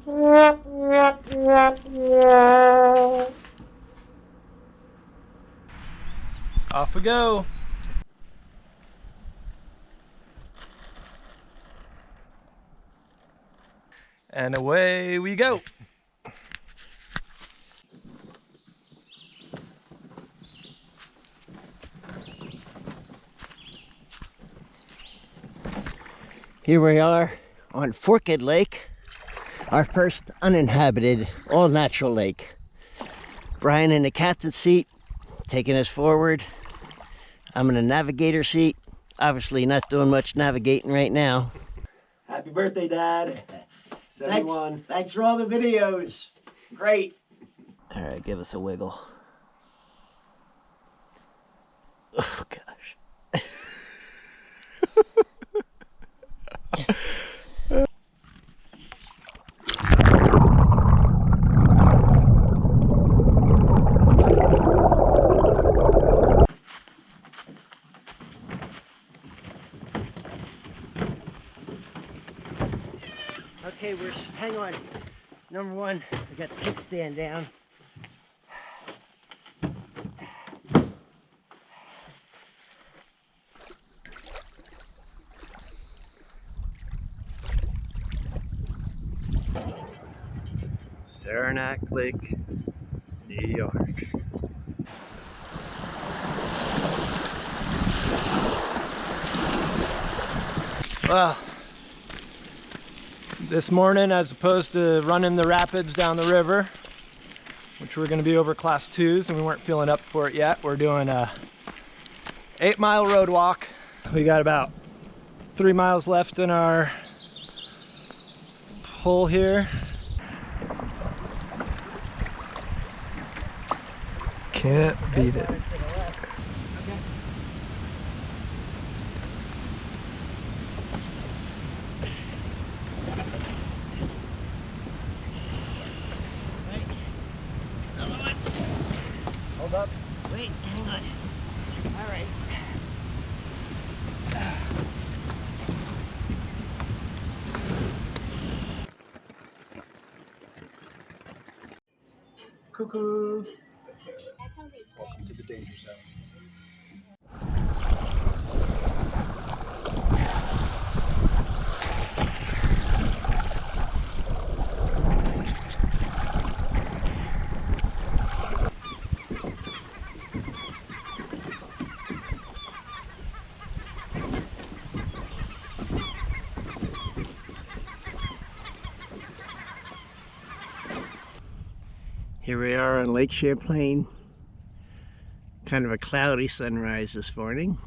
Off we go. And away we go. Here we are on Forked Lake, our first uninhabited, all-natural lake. Brian in the captain's seat, taking us forward. I'm in the navigator seat, obviously not doing much navigating right now. Happy birthday, Dad. 71. Thanks for all the videos. Great. All right, give us a wiggle. Oh, gosh. Okay, hang on. Number one, we got the kickstand down. Saranac Lake, New York. Well, this morning, as opposed to running the rapids down the river, which we're going to be over class 2s and we weren't feeling up for it yet, we're doing a 8-mile road walk. We got about 3 miles left in our pull here. Can't beat it. Hold up. Wait, hang on. All right. Cuckoo. Welcome to the danger zone. Here we are on Lake Champlain. Kind of a cloudy sunrise this morning.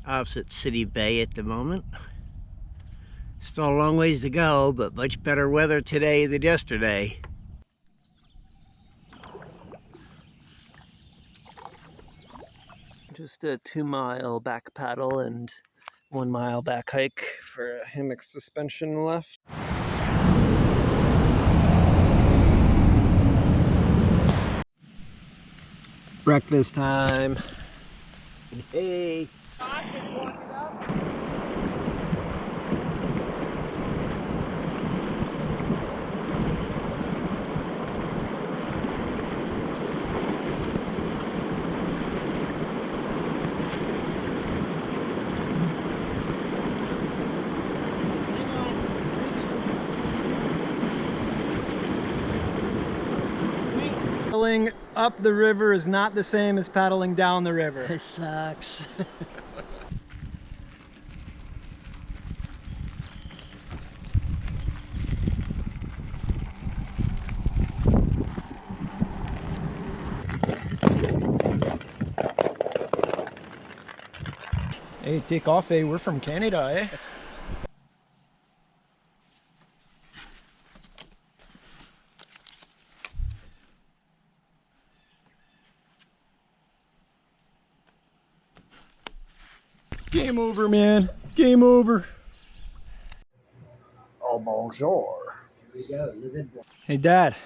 Opposite City Bay at the moment. Still a long ways to go, but much better weather today than yesterday. Just a 2-mile back paddle and 1 mile back hike for a hammock suspension left. Breakfast time. Hey. Paddling up the river is not the same as paddling down the river. This sucks. Hey, take off, eh? We're from Canada, eh? Game over, man. Game over. Oh, bonjour. Here we go. Living. Hey, Dad.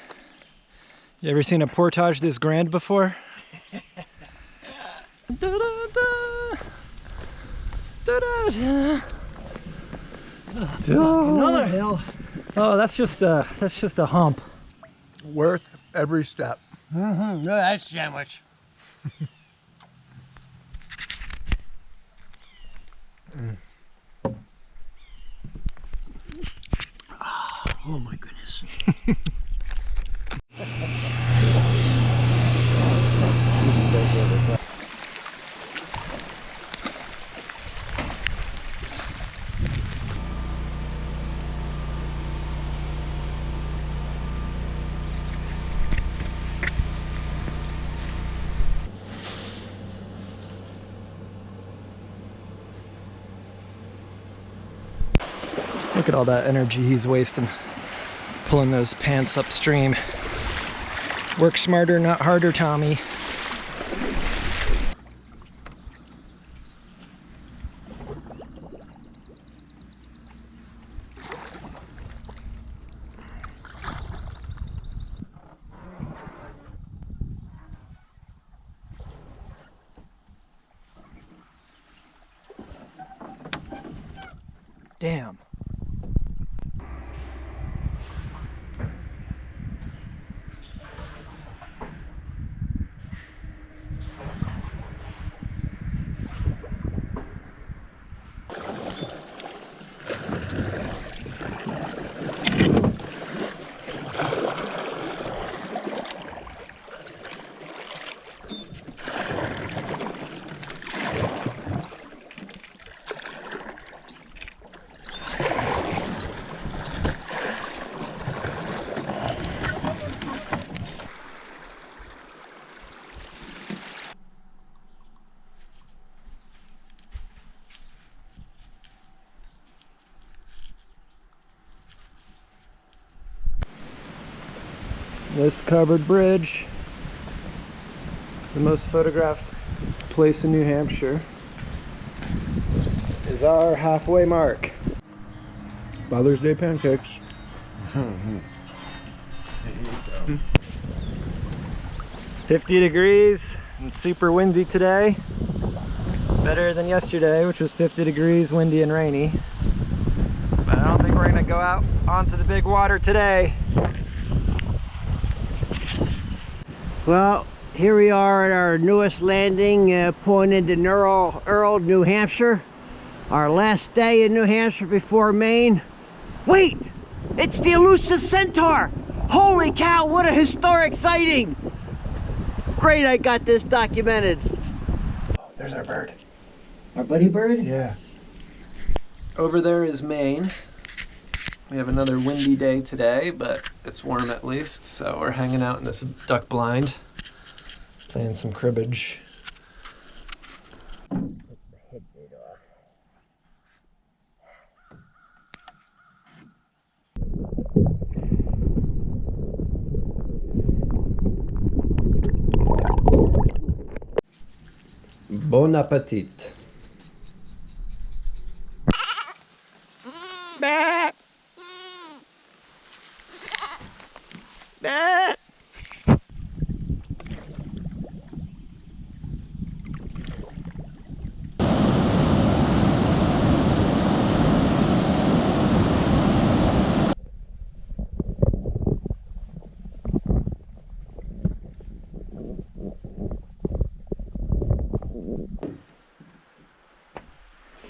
You ever seen a portage this grand before? Da-da-da. Da-da-da. Another hill. Oh, that's just a hump. Worth every step. No, that's sandwich. Oh my goodness. Look at all that energy he's wasting pulling those pants upstream. Work smarter, not harder, Tommy. Damn. This covered bridge, the most photographed place in New Hampshire, is our halfway mark. Father's Day pancakes. 50 degrees and super windy today. Better than yesterday, which was 50 degrees, windy and rainy. But I don't think we're gonna go out onto the big water today. Well, here we are at our newest landing point into Earl, New Hampshire. Our last day in New Hampshire before Maine. Wait! It's the elusive centaur! Holy cow, what a historic sighting! Great, I got this documented. Oh, there's our bird. Our buddy bird? Yeah. Over there is Maine. We have another windy day today, but it's warm at least, so we're hanging out in this duck blind, playing some cribbage. Bon appetit.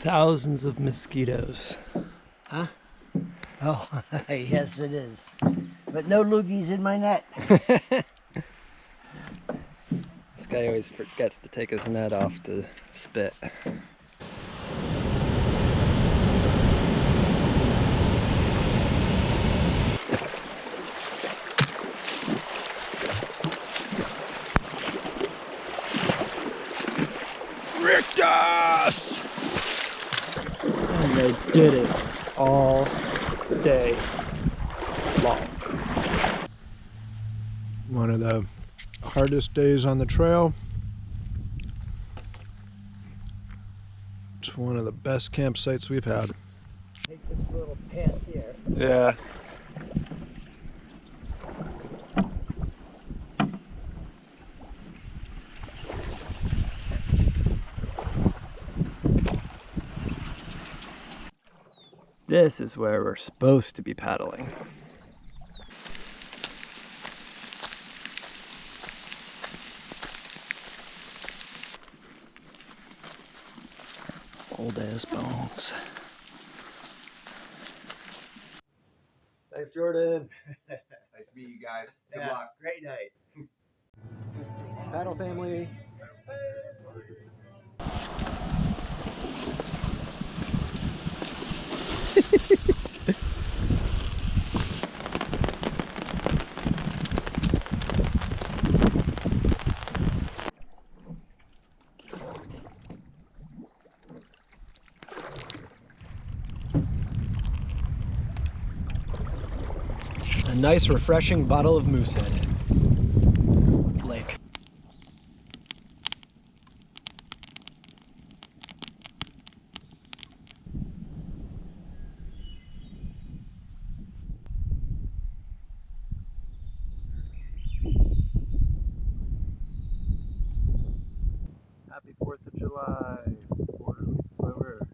Thousands of mosquitoes. Huh? Oh, yes it is. But no loogies in my net. This guy always forgets to take his net off to spit. Rictus! And they did it all day long. One of the hardest days on the trail. It's one of the best campsites we've had. Take this little path here. Yeah. This is where we're supposed to be paddling. Old ass bones. Thanks, Jordan. Nice to meet you guys. Good luck. Great night. Paddle family. A nice refreshing bottle of Moosehead. Lake. Happy 4th of July. Over.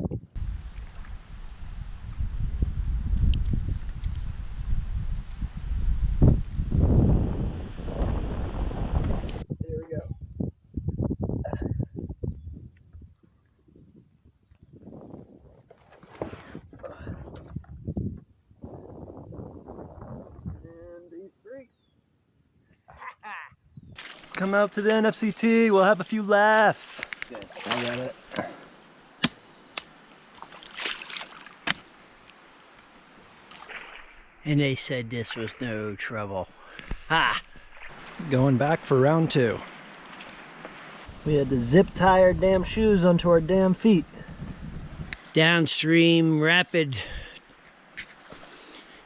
There we go. And these three. Come out to the NFCT, we'll have a few laughs. Good. I got it. And they said this was no trouble. Ha! Going back for round 2. We had to zip tie our damn shoes onto our damn feet. Downstream, rapid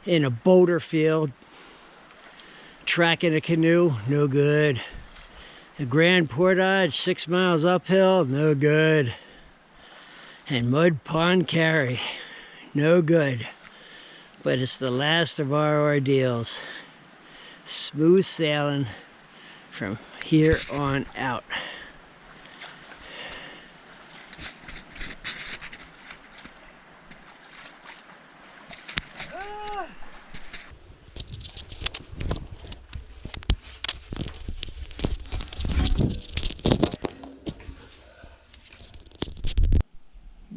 in a boulder field. Tracking a canoe, no good. The Grand Portage, 6 miles uphill, no good. And Mud Pond Carry, no good. But it's the last of our ordeals. Smooth sailing from here on out.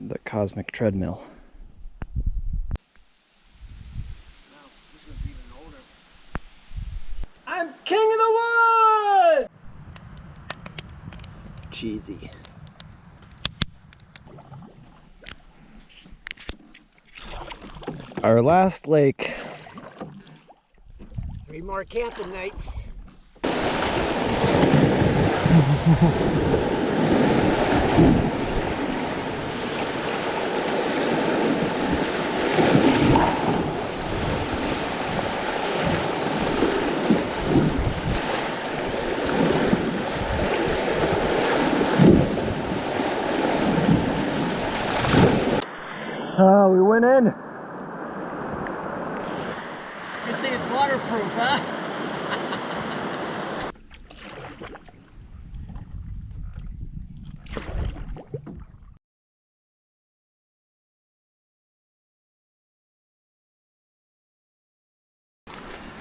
The cosmic treadmill. I'm king of the woods! Cheesy. Our last lake. 3 more camping nights. Oh, we went in. Good thing it's waterproof, huh?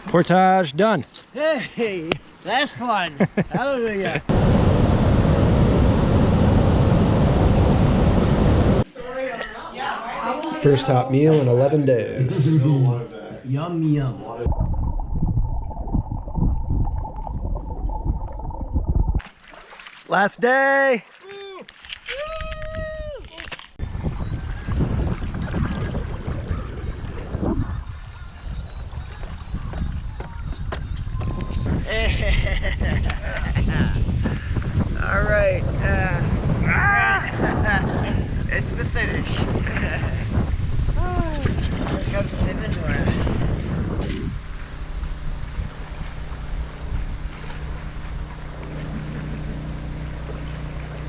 Portage done. Hey, last one. Hallelujah. First hot meal in 11 days. Yum, yum. Last day. All right. It's the finish. Here comes Tim and Nora.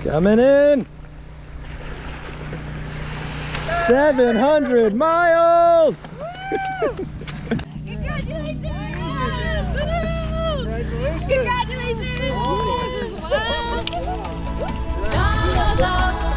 Coming in. 700 miles. Congratulations! Congratulations! Wow!